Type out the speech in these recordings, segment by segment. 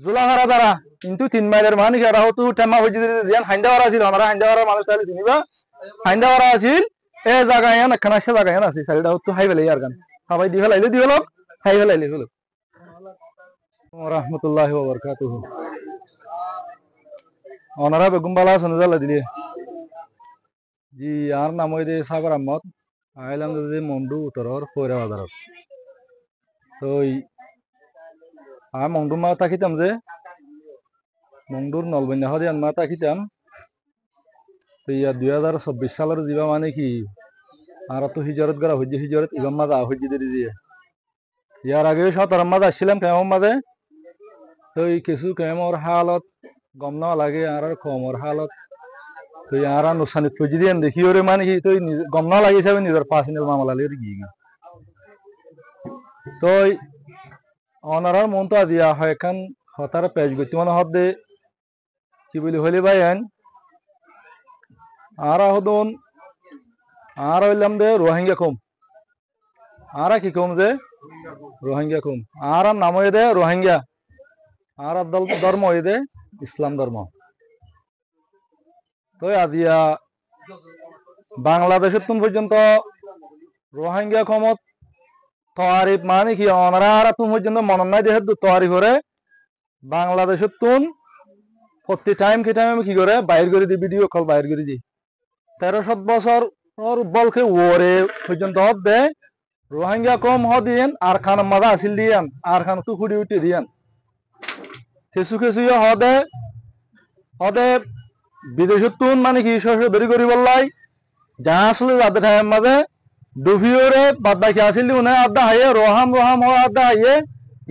জোলাহারা দ্বারা কিন্তু 3 মাইলের মানে কি রাও তো টেমা হইজি দিয়ান হাইন্দাওয়ারা ছিল আমরা হাইন্দাওয়ারা মানুষ তাহলে চিনিবা হাইন্দাওয়ারা আছিল এ জায়গায় না খানাশা জায়গায় আছে সাইডা তো হাই বেলে আর গান সবাই দি ফেলাইলে দি হলো হাই ফেলাইলে হলো ওয়া রাহমাতুল্লাহি ওয়া বারাকাতুহু ওনারা বেগম বালা শুনজালা দিলে জি আর নাম হইছে সাগর আহমদ আইলাম যে মন্ডু উত্তরর কইরা বাজার তো মন্ডু মা তাকিতাম যে মন্ডুর নলবন্যা হদিয়ান মা তাকিতাম তো ইয়া 2024 সালের দিবা মানে কি আর তো হিজরত করা হইছে হিজরত ইমাম মাদা হইছে দিয়ে ইয়ার আগে 17 মাদা আসছিলাম কেমন মাদে তো কিছু কেমর হালত গম না লাগে আর কমর হালত তো আর নুসানি ফুজি দিয়ান দেখি ওরে মানে কি তো গম না লাগে হিসাবে নিজের পার্সোনাল মামলা লের গিয়ে তো অনারার মন তো দিয়া হয় এখন হতার পেজ গতি মানে হদে কি বলি হলি ভাইয়ান আর হদন আর হইলাম দে রোহিঙ্গা কম আর কি কম যে রোহিঙ্গা কম আর নাম হয়ে দে রোহিঙ্গা আর দল ধর্ম হয়ে দে ইসলাম ধর্ম তো আদিয়া বাংলাদেশের তুম পর্যন্ত রোহিঙ্গা কমত তহারিফ মানে কি অনারা আর তুম পর্যন্ত মনে নাই দেহের তহারিফ করে বাংলাদেশের তুন প্রতি টাইম কি টাইম কি করে বাইর করে দি ভিডিও কল বাইর করে দি 13 বছর ওর বলকে ওরে পর্যন্ত হবে রোহিঙ্গা কম হদিয়েন আর খান মাদা আসিল দিয়ান আর খান তু ফুড়ি উঠে দিয়ান কিছু কিছু হদে হদে বিদেশের তুন মানে কি বেরি করি বললাই যা আসলে যাদের টাইম মাঝে ডুবিওরে বাদ বাকি আসিল উনি আড্ডা হাইয়ে রোহাম রোহাম হওয়া আড্ডা হাইয়ে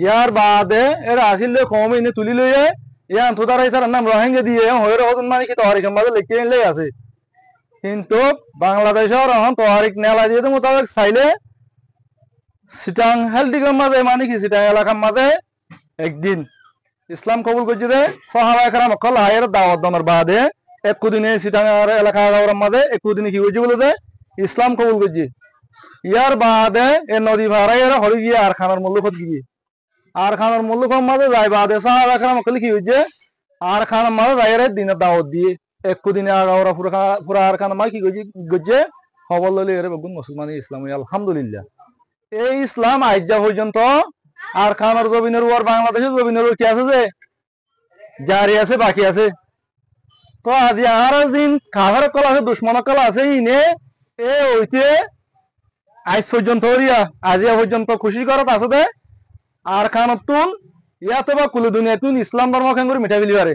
ইয়ার বাদে এরা আসিল কম এনে তুলি লইয়ে ইয়ান তো তারা তার নাম রোহিঙ্গা দিয়ে হয়ে হতুন মানে কি তহারিকের মাঝে লিখে এনে আছে কিন্তু বাংলাদেশের এখন তহারিক নেলা দিয়ে মোতাবেক চাইলে সিটাং হেলদিকের মাঝে মানে কি সিটাং এলাকার মাঝে একদিন ইসলাম কবুল করছে দে সাহাবা একরাম কল হায়ের দাওয়াত দমের বাদে একদিনে সিটাং এলাকা মাঝে একদিনে কি হয়েছে বলে দে ইসলাম কবুল করছে ইয়ার বাদে এ নদী ভাড়াই এরা হরে গিয়ে আর খানার মূল্য খত গিয়ে আর খানার মূল্য কম মাঝে যাই বাদে সাহাবা একরাম কল কি হয়েছে আর খানার মাঝে যাই দিনের দাওয়াত দিয়ে একদিনে আগাওরা পুরা আর খানা মা কি করছে খবর লইলে এর বেগুন মুসলমান ইসলাম আলহামদুলিল্লাহ এই ইসলাম আইজা পর্যন্ত আর খানার জমিনের ওর বাংলাদেশের জমিনের কি আছে যে জারি আছে বাকি আছে তো আজি আর দিন খাবার কল আছে দুশ্মন কল আছে ইনে এ ওইতে আজ পর্যন্ত আজি পর্যন্ত খুশি করত আছে দে আর খানত তুন ইয়াতে বা কুলে দুনিয়া তুন ইসলাম ধর্ম খান করে মিঠা বিলি পারে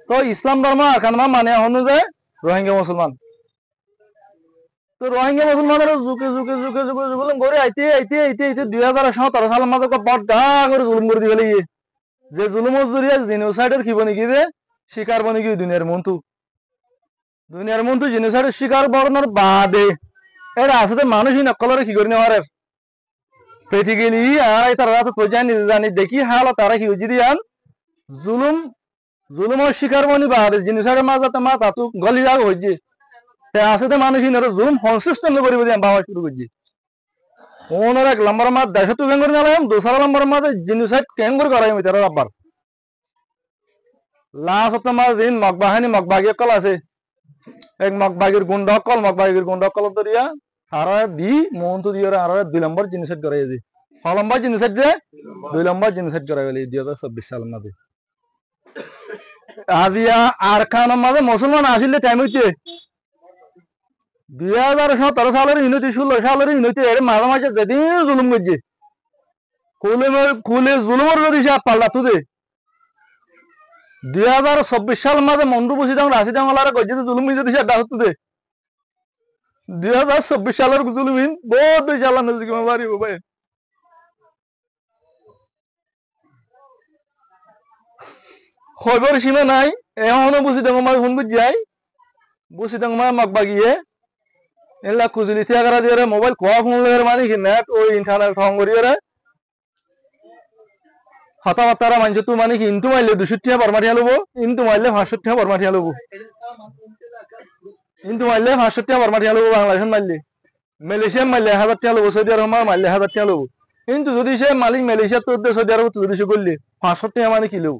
তো ইসলাম ধর্ম আর খান মানে হনু যে রোহিঙ্গা মুসলমান তো রোহিঙ্গা মুসলমানের যুগে যুগে যুগে যুগে যুগে করে আইতে আইতে আইতে আইতে 2017 সালের মাঝে বড় করে জুলুম করে দিয়ে গিয়ে যে জুলুমের জরিয়া জেনোসাইডের কি বনে গিয়ে শিকার বনে গিয়ে দুনিয়ার মন্তু জেনোসাইডের শিকার বর্ণর বাদে এরা আসলে মানুষই নকলরে কি করে নেওয়ার পেটি গেলি আর তারা তো প্রজানি জানি দেখি হাল তারা কি হয়েছে দিয়ান জুলুমের শিকার বনি বাদে জেনোসাইডের মাঝে মা তাতু গলি যাগ হয়েছে আসলে মানুষই জুলুম কনসিস্টেন্ট করে বাবা শুরু করছে ওনার 1 নম্বর মাছ দেশে তো ভেঙ্গর নিলাম 2 নম্বর মাঝে জেনোসাইড কেঙ্গর করাই তারা আবার লাস্ট মাস দিন মগবাগি কল আছে এক মগবাগির গুন্ডা কল দরিয়া সারা দি মন তো দিয়ে আর 2 নম্বর জেনোসাইড করাই আছে 6 নম্বর জেনোসাইড যে 2 নম্বর জেনোসাইড করাই বলে 2024 সালের মাঝে আজিয়া আর খানের মাঝে মুসলমান আসলে টাইম হচ্ছে 2017 সালের 16 সালের এর মাঝে মাঝে যেদিন জুলুম করছে কুলে জুলুমের যদি সে পাল্টা তুদে 2024 সাল মাঝে মন্ডু বসি দাম রাশি দাম আলারা গজ্জে জুলুম যদি সে ডাক তুদে 2024 সালের জুলুমিন বহুত বেশি আল্লাহ নজর কি মারি ভাই খবর সীমা নাই এখনো বসি দাম আমার ফোন বুঝ যাই বসি দাম মগবাগিয়ে এলা খুঁজলি থিয়াগারা দিয়ে মোবাইল কোয়া ফোন মানে কি নেট ওই ইন্টারনেট ঠং করিয়ে হতাবার্তারা মানছে তো মানে কি ইন্তু মারলে 200 টাকা বরমাঠিয়া লব ইন্তু মারলে 500 টাকা বরমাঠিয়া লব ইন্তু মারলে 500 টাকা বরমাঠিয়া লব বাংলাদেশ মারলে মালয়েশিয়া মারলে 1000 টাকা লব সৌদি আরব মারলে 1000 টাকা লব কিন্তু যদি সে মালিক মালয়েশিয়া তোর দেশ সৌদি আরব যদি সে করলে 500 টাকা মানে কিলো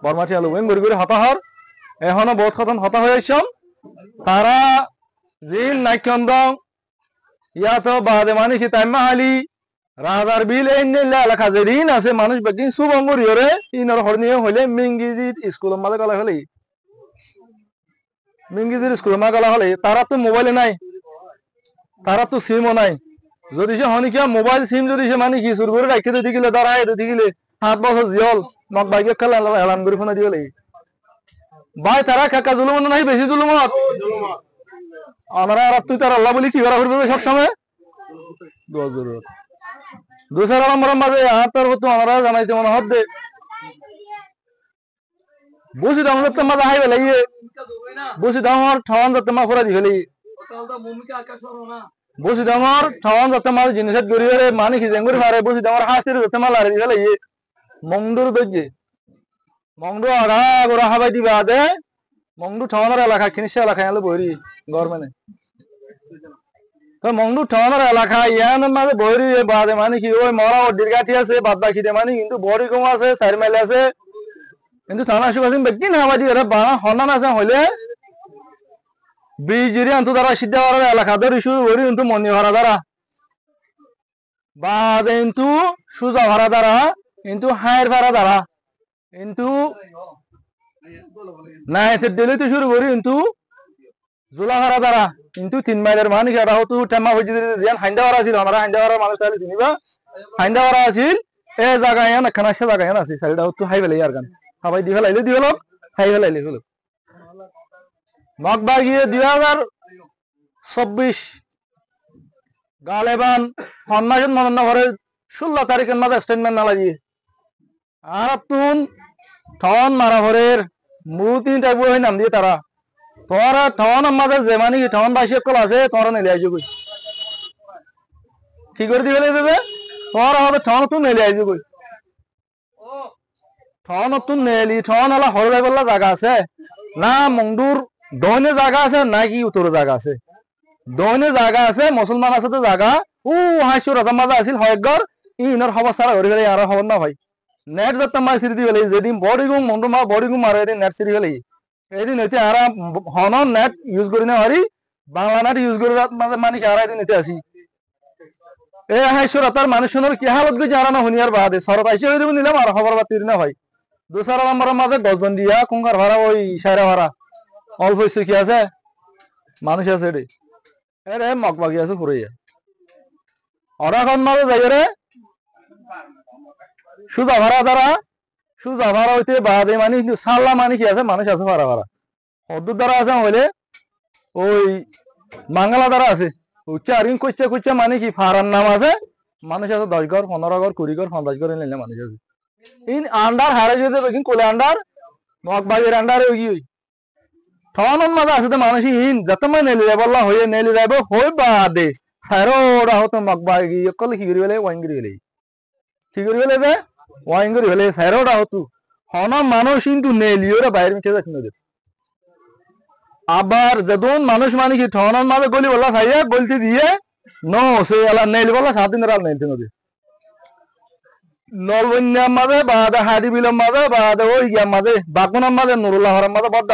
বর্মাটি আলু এম গড়ি হতাহর এখনো বহুত খতম হতা হয়ে আসছম তারা রিল নাইকন্দ ইয়াতো বাদে মানে কি তাইমা হালি রাজার বিল এই এলাকা যে ঋণ আছে মানুষ বেগিন সুবঙ্গরি হরে ইনর হরনিয়ে হইলে মিঙ্গিজির স্কুল মাঝে গলা হলে মিঙ্গিজির স্কুল মাঝে গলা হলে তারা তো মোবাইলে নাই তারা তো সিমও নাই যদি সে হনিকিয়া মোবাইল সিম যদি সে মানে কি শুরু করে রাখতে দিতে গেলে দাঁড়ায় দিতে গেলে 7 বছর জিয়ল মক বাইকে খেলা এলান করে ফোনা দিয়ে ভাই তারা কাকা জুলুম নাই বেশি জুলুমত আমরা আর তুই তার আল্লাহ বলি কি করা করবে সব সময় দুসরা নম্বর মাঝে হাতের হতো আমরা জানাইতে মনে হদ্দে বসি দাম যাতে মাঝে হাই বেলাইয়ে বসি দামর ঠাওয়ান যাতে মা ফুরা দি ফেলি বসি দামর ঠাওয়ান যাতে মাঝে জিনিসের গড়িয়ে মানে কি জেঙ্গুরি মারে বসি দামর হাসির যাতে মা লারে দি ফেলাইয়ে মংডুর দজ্জে মংডু আড়া গোড়া হাবাই দিবা দে মংডু ঠাওয়ানোর এলাকা খিনিসা এলাকা এলো বইরি গভর্নমেন্টে তো মংডু ঠাওয়ানোর এলাকা ইয়ান মাঝে বইরি বাদে মানে কি ওই মরা ও দীর্ঘাটি আছে বাদ বাকিতে মানে কিন্তু বড়ি কম আছে 4 মাইল আছে কিন্তু থানা সুবাসিন বেগিন হাবাই দি এরা বানা হনান আছে হইলে বিজিরি আন্তু দ্বারা সিদ্ধা করার এলাকা ধরে ইস্যু বইরি কিন্তু মনি ভাড়া দ্বারা বাদে কিন্তু সুজা ভাড়া দ্বারা কিন্তু হায়ের ভাড়া দ্বারা কিন্তু না এতে দিলে তো শুরু করি কিন্তু জোলা ভাড়া দ্বারা কিন্তু 3 মাইলের মানে কি হতো টেমা হয়ে যদি রিয়ান হাইন্দা ভাড়া ছিল আমরা হাইন্দা ভাড়া মানুষ তাহলে চিনিবা হাইন্দা ভাড়া আছিল এ জায়গায় না খানা সে জায়গায় আছে সাইডটা হতো হাই বেলে আর গান হাবাই দি ফেলাইলে দি হলো হাই ফেলাইলে হলো মকবা গিয়ে 2024 গালেবান ফরমাশন মননা ঘরে 16 তারিখের মাঝে স্টেটমেন্ট না লাগিয়ে আর তুন ঠন মারা ঘরের মুতি টাইপ হয়ে নাম দিয়ে তারা তোরা ঠন আমাদের যে মানে ঠন বাসি কল আছে তোরা নেলে আইজো কই কি করে দিবে দেবে তোরা হবে ঠন তুই নেলে আইজো কই ঠন তুই নেলি ঠন আলা হরে বলা জায়গা আছে না মংডুর দহনে জায়গা আছে না কি উত্তরে জায়গা আছে দহনে জায়গা আছে মুসলমান আছে তো জায়গা ও হাসু রাজা মাজা আছিল হয়গর ইনর খবর সারা ঘরে গেলে আর খবর না ভাই নেট যাতে মার সিরি দিবে যেদিন বডি গুম মন্ডু মা বডি গুম মারে এদিন নেট সিরি গেলে এদিন এতে আর হন নেট ইউজ করি না হারি বাংলা নেট ইউজ করে মানে কি আর এদিন এতে আসি এ হাসু রাতার মানুষের কি হালত গই জানা না হনিয়ার বাদে সরত আইসে হই দিব নিলাম আর খবর বাতির না ভাই দুসরা নম্বরের মাঝে গজন দিয়া কুঙ্কার ভাড়া ওই সাইরা ভাড়া অল্প হইছে কি আছে মানুষ আছে রে এরে মকবাগি আছে পুরাইয়া ওরা কোন মাঝে যাই রে সুজা ভাড়া দ্বারা সুজা ভাড়া হইতে বাদে মানে সাল্লা মানে কি আছে মানুষ আছে ভাড়া ভাড়া অদ্দুর দ্বারা আছে হইলে ওই মাঙ্গালা দ্বারা আছে উচ্চা আরিং কইছে কইছে মানে কি ফারার নাম আছে মানুষ আছে 10 ঘর 15 ঘর 20 ঘর 50 ঘর নিলে মানুষ আছে ইন আন্ডার হারে যদি বেগিন কোলে আন্ডার মকবাগের আন্ডারে ওই ঠনন মাঝে আছে মানুষ ইন যত মানে নেলি যাবল্লা হয়ে নেলি যাইব হই বাদে সাইরোড়া হতো মকবাগি কল কি করি বলে ওয়াইঙ্গরি গেলে কি করি বলে বে ওয়াইঙ্গরি হলে সাইরোড়া হতো হন মানুষ কিন্তু নেলিওরা বাইরে মিঠে যাচ্ছে না আবার যদুন মানুষ মানে কি ঠনন মাঝে গলি বলা খাইয়া বলতে দিয়ে নো সে এলা নেলি বলা 7 দিনের আল নেলতে নদী নলবন্যার মাঝে বাদে হাদি বিলম মাঝে বাদে ওই গিয়া মাঝে বাকুনার মাঝে নুরুল্লাহ হরার মাঝে বড়